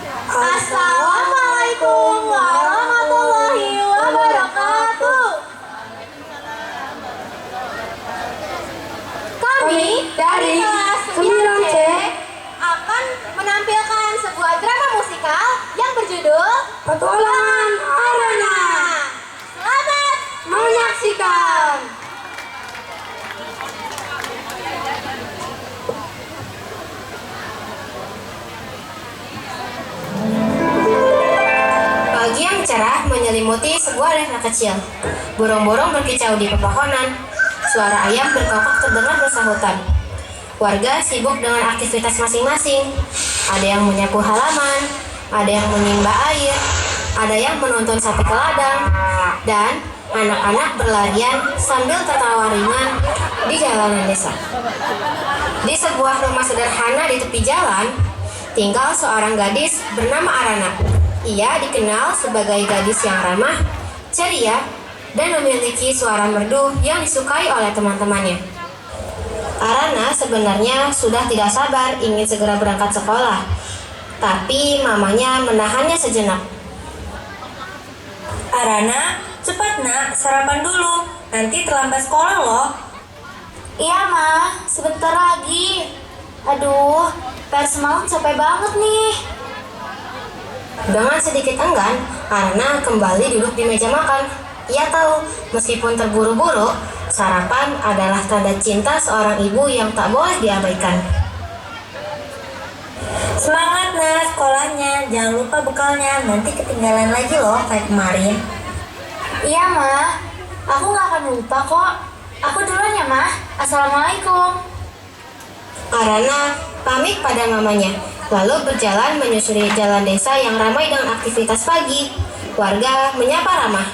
Assalamualaikum warahmatullahi wabarakatuh. Kami dari kelas 9C akan menampilkan sebuah drama musikal yang berjudul Petualangan Arana. Selamat Menyaksikan. Pagi yang cerah menyelimuti sebuah desa kecil. Burung-burung berkicau di pepohonan. Suara ayam berkokok terdengar bersahutan. Warga sibuk dengan aktivitas masing-masing. Ada yang menyapu halaman, ada yang menimba air, ada yang menuntun sapi ke ladang, dan anak-anak berlarian sambil tertawa ringan di jalanan desa. Di sebuah rumah sederhana di tepi jalan, tinggal seorang gadis bernama Arana. Ia dikenal sebagai gadis yang ramah, ceria, dan memiliki suara merdu yang disukai oleh teman-temannya. Arana sebenarnya sudah tidak sabar ingin segera berangkat sekolah, tapi mamanya menahannya sejenak. Arana, cepat nak, sarapan dulu. Nanti terlambat sekolah loh. Iya Ma, sebentar lagi. Aduh, PR semalam capek banget nih. Dengan sedikit enggan, Arana kembali duduk di meja makan. Ia tahu, meskipun terburu-buru, sarapan adalah tanda cinta seorang ibu yang tak boleh diabaikan. Semangat nak sekolahnya, jangan lupa bekalnya. Nanti ketinggalan lagi loh kayak kemarin. Iya Ma, aku gak akan lupa kok. Aku duluan ya Ma. Assalamualaikum. Arana pamit pada mamanya, lalu berjalan menyusuri jalan desa yang ramai dengan aktivitas pagi. Warga menyapa ramah.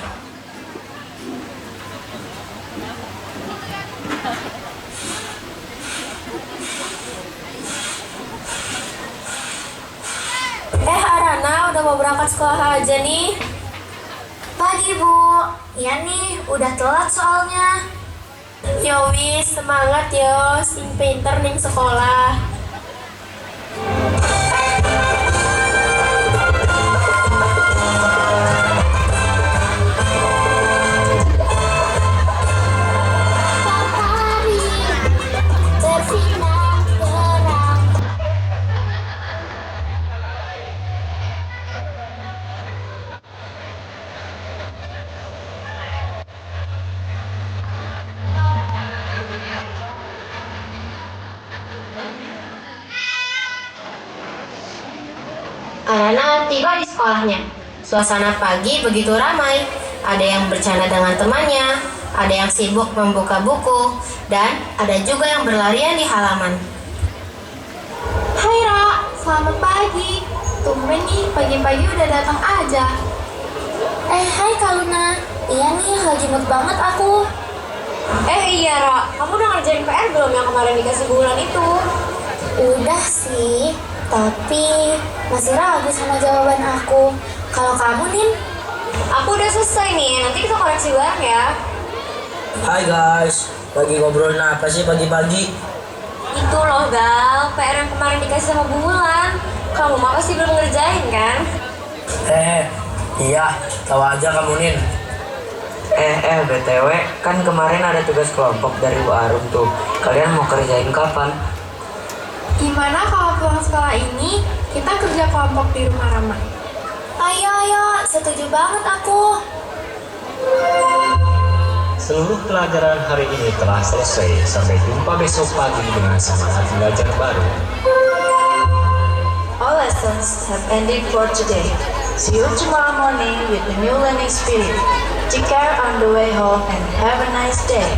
Arana udah mau berangkat sekolah aja nih. Pagi Bu. Iya nih, udah telat soalnya. Yo wis, semangat yo, sing pinter ning sekolah. Arana tiba di sekolahnya. Suasana pagi begitu ramai. Ada yang bercanda dengan temannya, ada yang sibuk membuka buku, dan ada juga yang berlarian di halaman. Hai Ra, selamat pagi. Tumben nih, pagi-pagi udah datang aja. Hai Kak Luna. Iya nih, lagi mood banget aku. Iya Ra, kamu udah ngerjain PR belum yang kemarin dikasih bulan itu? Udah sih, tapi masih ragu sama jawaban aku. Kalau kamu, Nin? Aku udah selesai nih, nanti kita koreksi bareng ya. Hai guys, lagi ngobrolin apa sih pagi-pagi? Itu loh Gal, PR yang kemarin dikasih sama Bulan. Kamu mah pasti belum ngerjain kan? Iya, tahu aja kamu Nin. BTW, kan kemarin ada tugas kelompok dari Bu Arum tuh. Kalian mau kerjain kapan? Gimana kalau pulang sekolah ini kita kerja kelompok di rumah Rama? Ayo, setuju banget aku. Seluruh pelajaran hari ini telah selesai. Sampai jumpa besok pagi dengan semangat belajar baru. All lessons have ended for today. See you tomorrow morning with the new learning spirit. Take care on the way home and have a nice day.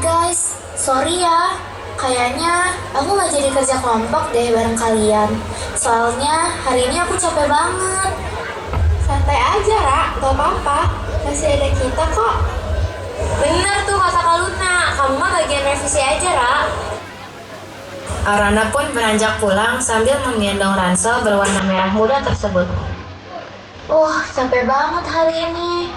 Guys, sorry ya. Kayaknya aku gak jadi kerja kelompok deh bareng kalian. Soalnya hari ini aku capek banget. Santai aja, Ra. Gak apa-apa. Masih ada kita kok. Bener tuh kata Kak Luna, kamu mah bagian revisi aja Ra. Arana pun beranjak pulang sambil menggendong ransel berwarna merah muda tersebut. Capek banget hari ini.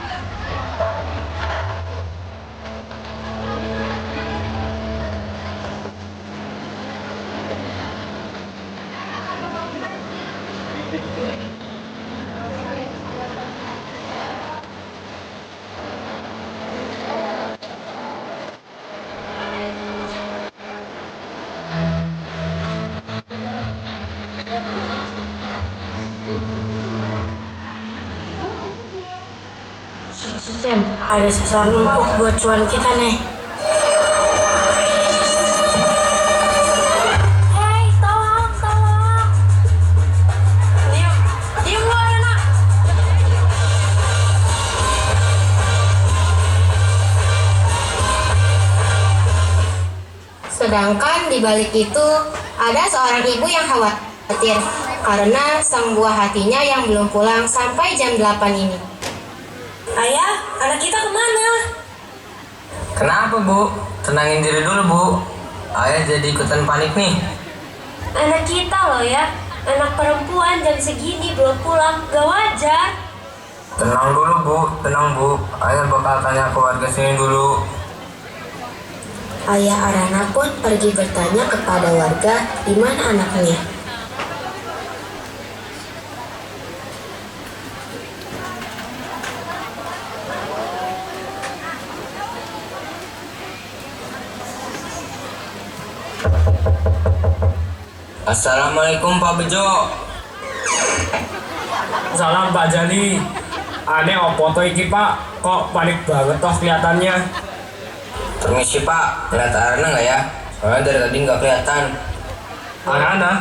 Sam, ada sasaran empuk buat cuan kita nih. Hei, tolong, tolong. Diam lu anak. Sedangkan di balik itu ada seorang ibu yang khawatir karena sang buah hatinya yang belum pulang sampai jam 8 ini. Ayah, anak kita kemana? Kenapa bu? Tenangin diri dulu bu. Ayah jadi ikutan panik nih. Anak kita loh ya. Anak perempuan jam segini belum pulang. Gak wajar. Tenang dulu bu, tenang bu. Ayah bakal tanya ke warga sini dulu. Ayah Arana pun pergi bertanya kepada warga di mana anaknya. Assalamualaikum Pak Bejo. Salam Pak Jali. Aneh opo to iki Pak? Kok panik banget toh kelihatannya? Permisi Pak, lihat Arana nggak ya? Soalnya dari tadi nggak kelihatan. Arana?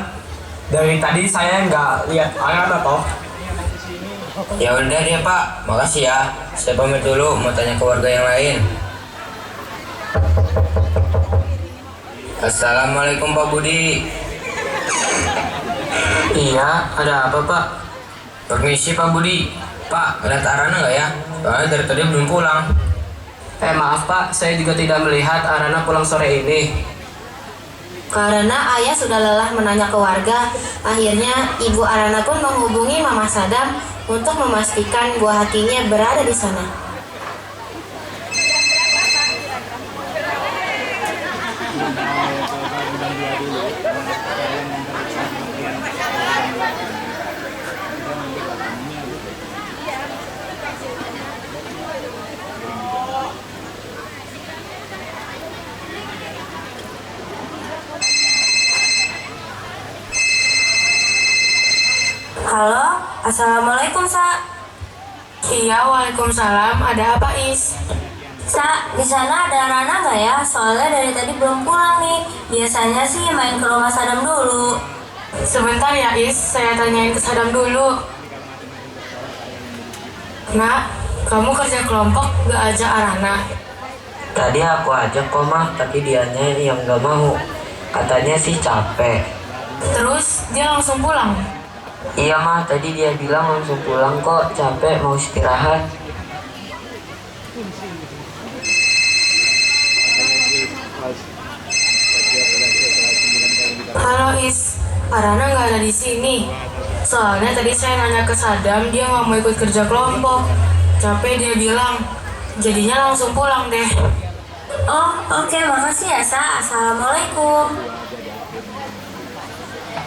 Dari tadi saya nggak lihat Arana toh. Ya udah deh Pak, makasih ya. Saya pamit dulu, mau tanya ke warga yang lain. Assalamualaikum Pak Budi. Iya, ada apa Pak? Permisi Pak Budi. Pak, lihat Arana nggak ya? Soalnya dari tadi belum pulang. Maaf Pak, saya juga tidak melihat Arana pulang sore ini. Karena ayah sudah lelah menanya ke warga, akhirnya ibu Arana pun menghubungi Mama Sadam untuk memastikan buah hatinya berada di sana. Halo, assalamualaikum Sa. Iya, waalaikumsalam. Ada apa, Is? Sa, di sana ada Rana nggak ya? Soalnya dari tadi belum pulang nih. Biasanya sih main ke rumah Sadam dulu. Sebentar ya, Is. Saya tanyain ke Sadam dulu. Nak, kamu kerja kelompok gak ajak Arana? Tadi aku ajak kok mah, tapi dianya yang nggak mau. Katanya sih capek. Terus dia langsung pulang? Iya mah, tadi dia bilang langsung pulang kok, capek mau istirahat. Halo, Is. Arana nggak ada di sini. Soalnya tadi saya nanya ke Sadam, dia nggak mau ikut kerja kelompok. Capek dia bilang. Jadinya langsung pulang deh. Oh, oke, makasih ya Sa. Assalamualaikum.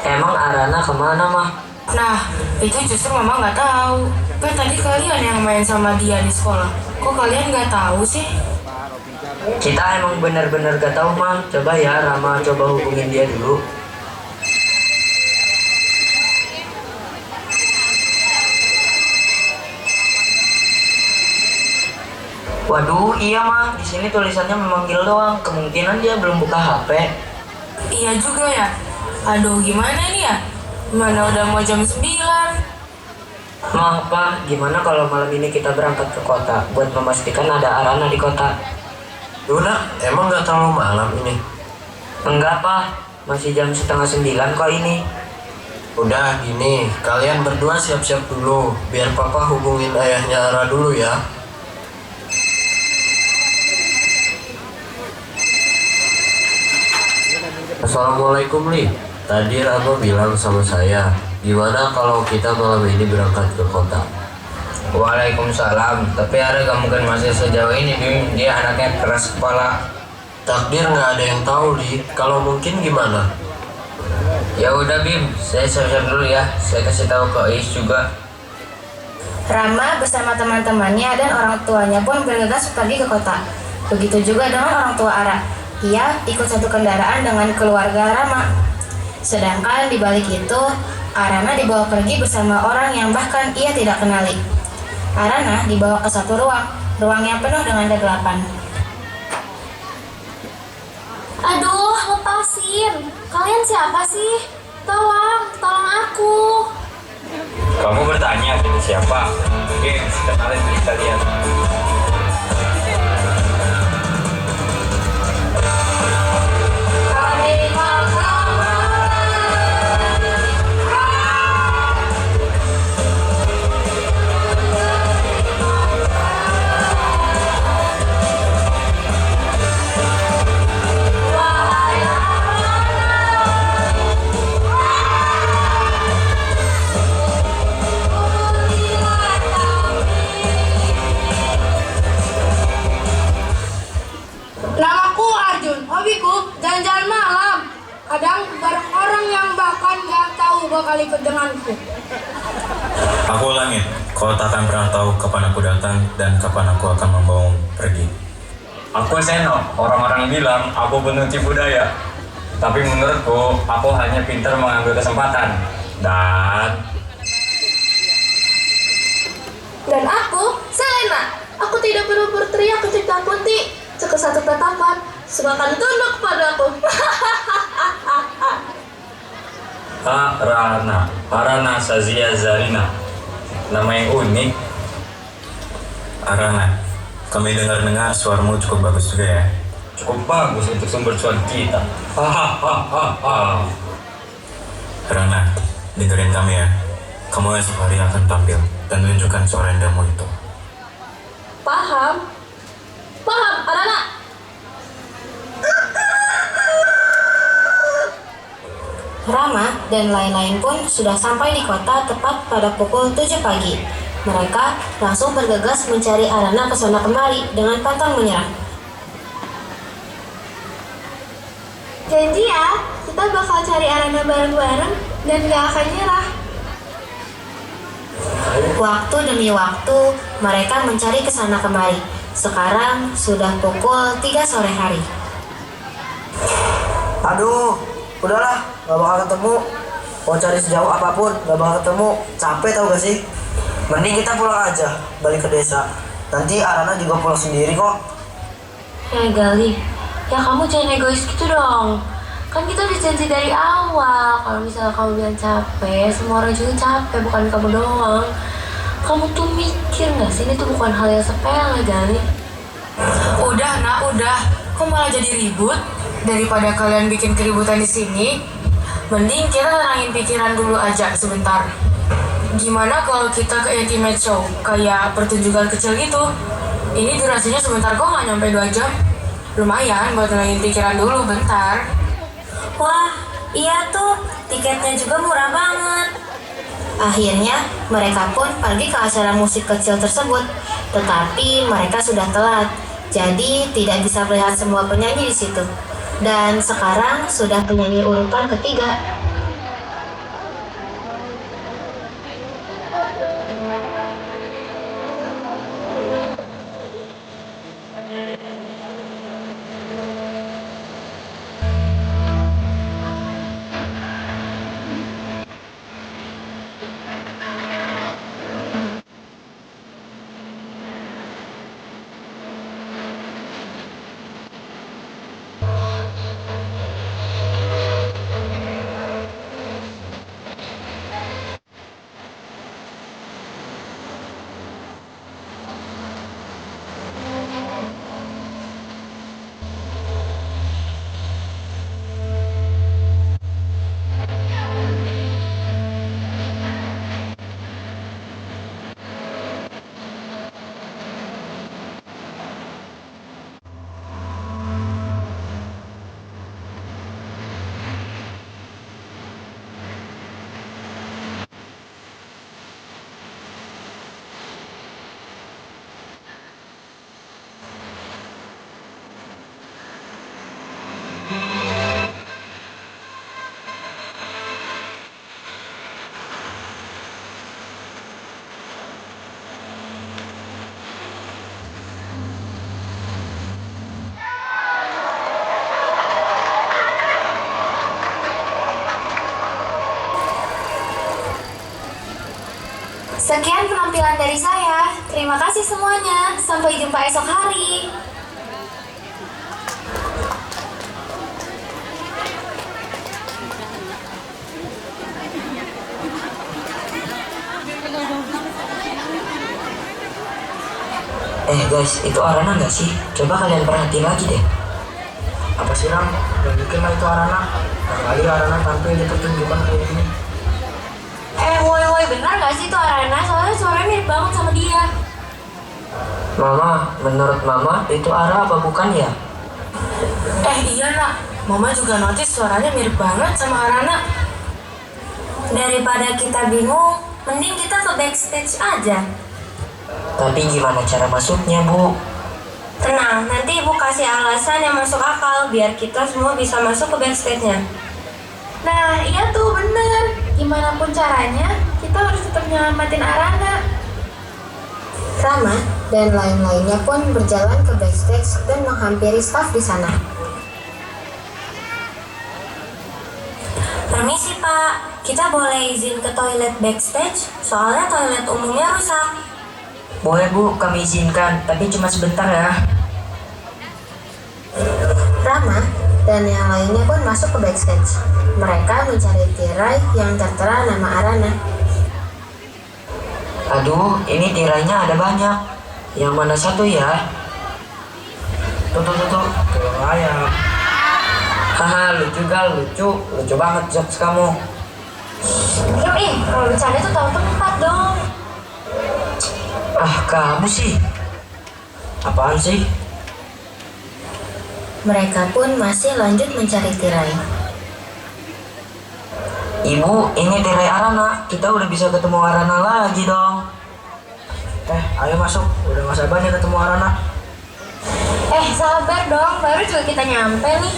Emang Arana kemana mah? Nah, itu justru Mama nggak tahu. Kan tadi kalian yang main sama dia di sekolah. Kok kalian nggak tahu sih? Kita emang bener-bener gak tahu mah. Coba ya Rama coba hubungin dia dulu. Waduh, iya mah. Di sini tulisannya memanggil doang. Kemungkinan dia belum buka HP. Iya juga ya. Aduh, gimana nih ya? Mana udah mau jam 9? Maaf Pak, gimana kalau malam ini kita berangkat ke kota buat memastikan ada Arana di kota? Luna, emang nggak terlalu malam ini? Enggak Pak, masih jam 8:30 kok ini. Udah gini, kalian berdua siap-siap dulu, biar papa hubungin ayahnya Ara dulu ya. Assalamualaikum Li. Tadi Rama bilang sama saya, gimana kalau kita malam ini berangkat ke kota? Waalaikumsalam, tapi Ara gak mungkin masih sejauh ini Bim. Dia anaknya keras kepala. Takdir nggak ada yang tahu Li. Kalau mungkin gimana? Ya udah Bim, saya siap-siap dulu ya. Saya kasih tahu ke Is juga. Rama bersama teman-temannya dan orang tuanya pun bergegas pergi ke kota. Begitu juga dengan orang tua Ara. Ia ikut satu kendaraan dengan keluarga Rama. Sedangkan di balik itu, Arana dibawa pergi bersama orang yang bahkan ia tidak kenali. Arana dibawa ke satu ruang yang penuh dengan kegelapan. Aduh, lepasin. Kalian siapa sih? Tolong aku. Kamu bertanya ini siapa? Oke, kenalin diri kalian. Namaku Arjun, hobiku jalan-jalan malam. Kadang bareng orang yang bahkan gak tahu bakal ikut denganku. Aku langit, kau tak akan pernah tahu kapan aku datang dan kapan aku akan membawamu pergi. Aku Seno, orang-orang bilang aku penuh tipu daya. Tapi menurutku, aku hanya pintar mengambil kesempatan. Dan aku, Selena. Aku tidak perlu berteriak ketika kunti. Cukup satu tatapan, semua akan tunduk padaku. Arana Sazia Zarina. Nama yang unik. Arana, kami dengar-dengar suaramu cukup bagus juga ya. Cukup bagus untuk sumber cuan kita. Arana, dengerin kami ya. Kamu esok hari akan tampil dan menunjukkan suara indahmu itu. Paham, Arana. Rama dan lain-lain pun sudah sampai di kota tepat pada pukul 7 pagi. Mereka langsung bergegas mencari Arana ke sana kemari dengan pantang menyerah. Janji ya, kita bakal cari Arana bareng-bareng dan gak akan nyerah. Waktu demi waktu, mereka mencari ke sana kemari. Sekarang sudah pukul 3 sore hari. Aduh, udahlah, gak bakal ketemu. Mau cari sejauh apapun, gak bakal ketemu. Capek tau gak sih? Mending kita pulang aja, balik ke desa. Nanti Arana juga pulang sendiri kok. Gali, ya kamu jangan egois gitu dong. Kan kita udah janji dari awal, kalau misalnya kamu bilang capek, semua orang juga capek, bukan kamu doang. Kamu tuh mikir gak sih, ini tuh bukan hal yang sepele, Gali. Udah, udah. Kok malah jadi ribut? Daripada kalian bikin keributan di sini, mending kita tenangin pikiran dulu aja sebentar. Gimana kalau kita ke intimate show, kayak pertunjukan kecil gitu? Ini durasinya sebentar kok, nggak nyampe 2 jam. Lumayan buat tenangin pikiran dulu bentar. Wah, iya tuh, tiketnya juga murah banget. Akhirnya, mereka pun pergi ke acara musik kecil tersebut. Tetapi mereka sudah telat, jadi tidak bisa melihat semua penyanyi di situ. Dan sekarang sudah penyanyi urutan ketiga. Sekian penampilan dari saya. Terima kasih semuanya. Sampai jumpa esok hari. Guys, itu Arana nggak sih? Coba kalian perhatiin lagi deh. Apa sih Ram? Gak mungkin lah itu Arana. Kali Arana tampil di pertunjukan kayak gini. Woi, benar gak sih itu Arana? Soalnya suaranya mirip banget sama dia. Mama, menurut Mama itu Ara apa bukan ya? Iya nak, Mama juga notice suaranya mirip banget sama Arana. Daripada kita bingung, mending kita ke backstage aja. Tapi gimana cara masuknya, Bu? Tenang, nanti ibu kasih alasan yang masuk akal biar kita semua bisa masuk ke backstage-nya. Nah, iya tuh bener. Gimana pun caranya, kita harus tetap nyelamatin Arana. Rama dan lain-lainnya pun berjalan ke backstage dan menghampiri staf di sana. Permisi Pak, kita boleh izin ke toilet backstage? Soalnya toilet umumnya rusak. Boleh Bu, kami izinkan, tapi cuma sebentar ya. Rama dan yang lainnya pun masuk ke backstage. Mereka mencari tirai yang tertera nama Arana. Aduh, ini tirainya ada banyak. Yang mana satu ya? Tuh, ayam. Haha, lucu banget jokes kamu. Kalau bercanda tuh tahu tempat dong. Kamu sih. Apaan sih? Mereka pun masih lanjut mencari tirai. Ibu, ini tirai Arana. Kita udah bisa ketemu Arana lagi dong. Ayo masuk. Udah gak sabar nih ketemu Arana. Sabar dong, baru juga kita nyampe nih.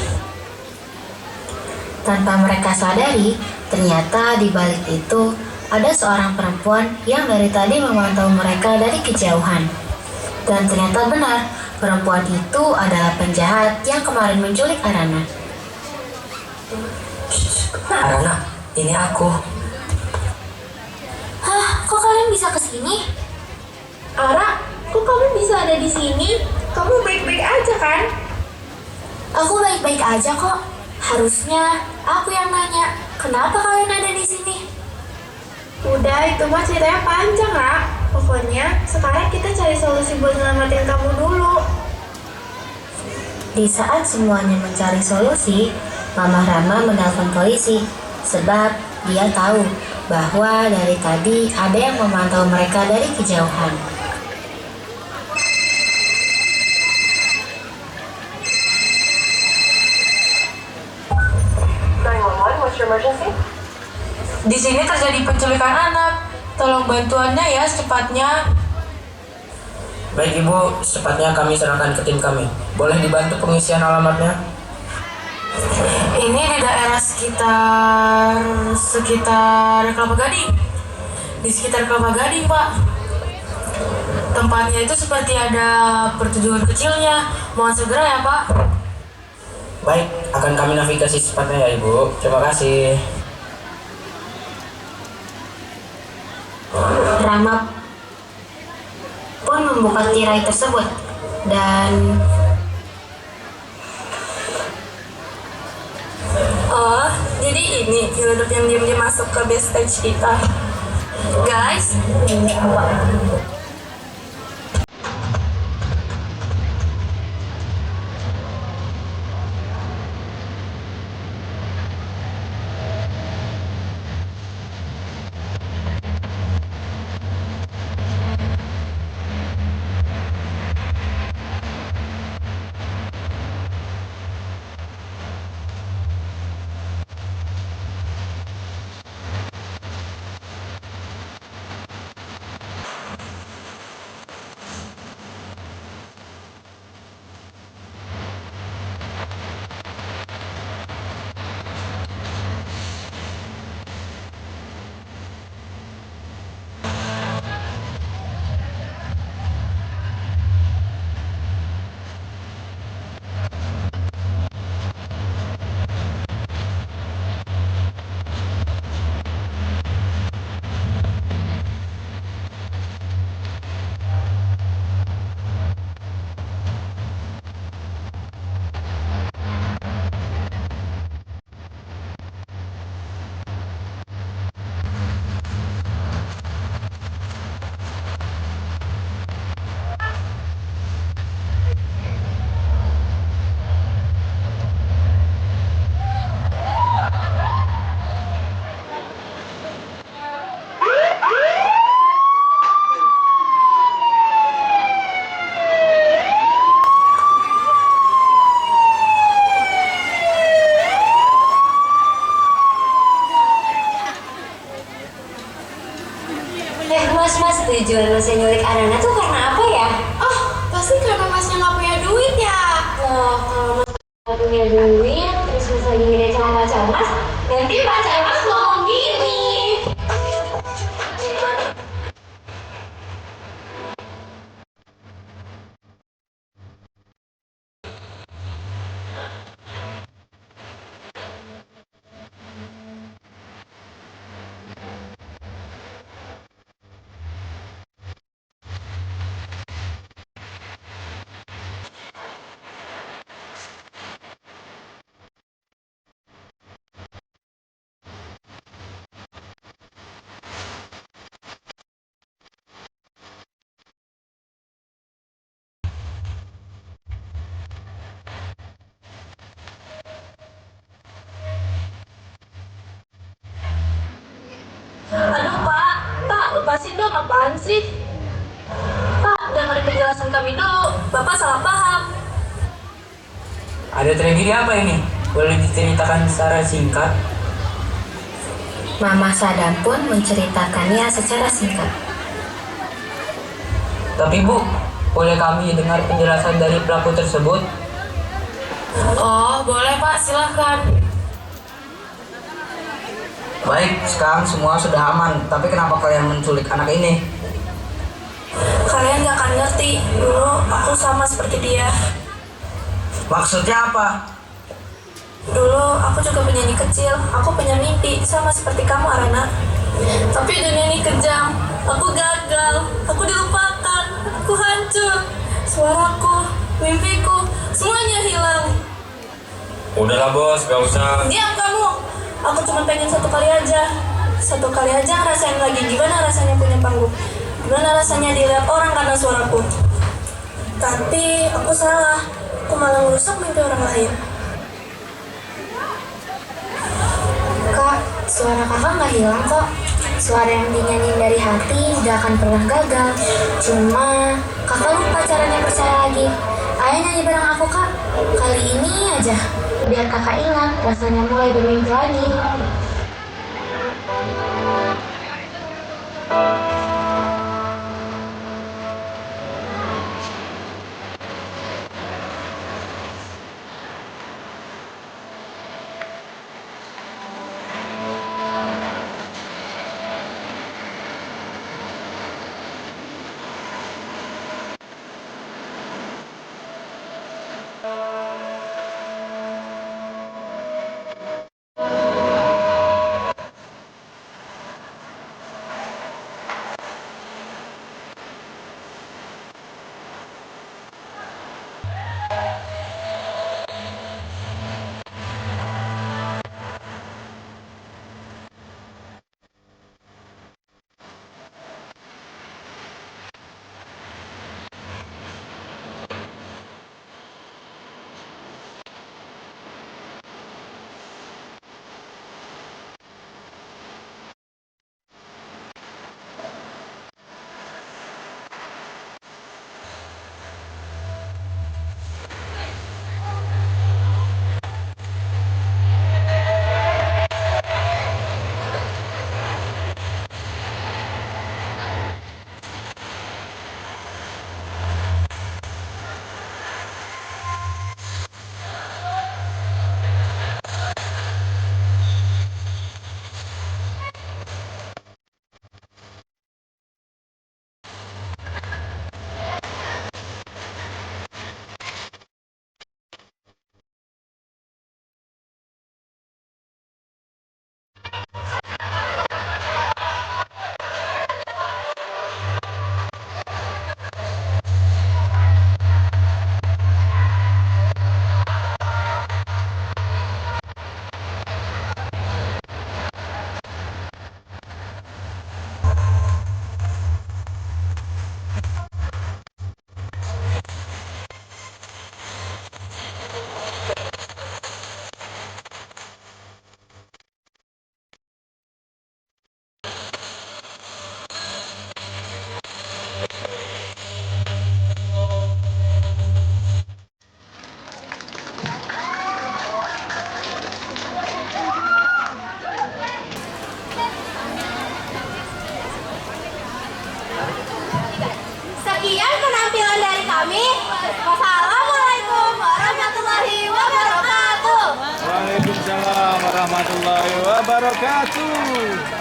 Tanpa mereka sadari, ternyata di balik itu ada seorang perempuan yang dari tadi memantau mereka dari kejauhan. Dan ternyata benar, perempuan itu adalah penjahat yang kemarin menculik Arana. Arana, ini aku. Hah, kok kalian bisa kesini? Ara, kok kamu bisa ada di sini? Kamu baik-baik aja kan? Aku baik-baik aja kok. Harusnya aku yang nanya, kenapa kalian ada di sini? Udah, itu mah ceritanya panjang, Ra. Pokoknya sekarang kita cari solusi buat nyelamatin kamu dulu. Di saat semuanya mencari solusi, Mama Rama menelpon polisi sebab dia tahu bahwa dari tadi ada yang memantau mereka dari kejauhan. Di sini terjadi penculikan anak. Tolong bantuannya ya secepatnya. Baik Ibu, secepatnya kami serahkan ke tim kami. Boleh dibantu pengisian alamatnya? Ini di daerah sekitar Kelapa Gading. Di sekitar Kelapa Gading, Pak. Tempatnya itu seperti ada pertunjukan kecilnya. Mohon segera ya, Pak. Baik, akan kami navigasi secepatnya ya Ibu. Terima kasih. Rama pun membuka tirai tersebut dan Oh, jadi ini Yudep yang diam-diam masuk ke backstage kita. Guys, Mas tujuan masnya nyulik Arana tuh karena apa ya? Oh, pasti karena masnya nggak punya duit ya. Loh, kalau mas nggak punya duit, terus mas lagi ngide sama pacar mas, nanti pacar mas ngomong gini. Aduh Pak, lepasin dong, apaan sih? Pak, dengerin penjelasan kami dulu, Bapak salah paham. Ada tragedi apa ini? Boleh diceritakan secara singkat? Mama Sadam pun menceritakannya secara singkat. Tapi Bu, boleh kami dengar penjelasan dari pelaku tersebut? Oh, boleh Pak, silahkan. Baik, sekarang semua sudah aman. Tapi kenapa kalian menculik anak ini? Kalian gak akan ngerti, dulu aku sama seperti dia. Maksudnya apa? Dulu aku juga penyanyi kecil, aku punya mimpi sama seperti kamu Arana. Tapi dunia ini kejam, aku gagal, aku dilupakan, aku hancur. Suaraku, mimpiku, semuanya hilang. Udahlah bos, gak usah. Diam kamu, aku cuma pengen satu kali aja ngerasain lagi gimana rasanya punya panggung. Gimana rasanya dilihat orang karena suaraku. Tapi aku salah, aku malah merusak mimpi orang lain. Kak, suara kakak nggak hilang kok. Suara yang dinyanyiin dari hati gak akan pernah gagal. Cuma kakak lupa caranya percaya lagi. Ayo nyanyi bareng aku kak. Kali ini aja, biar kakak ingat rasanya mulai bermimpi lagi. warahmatullahi wabarakatuh.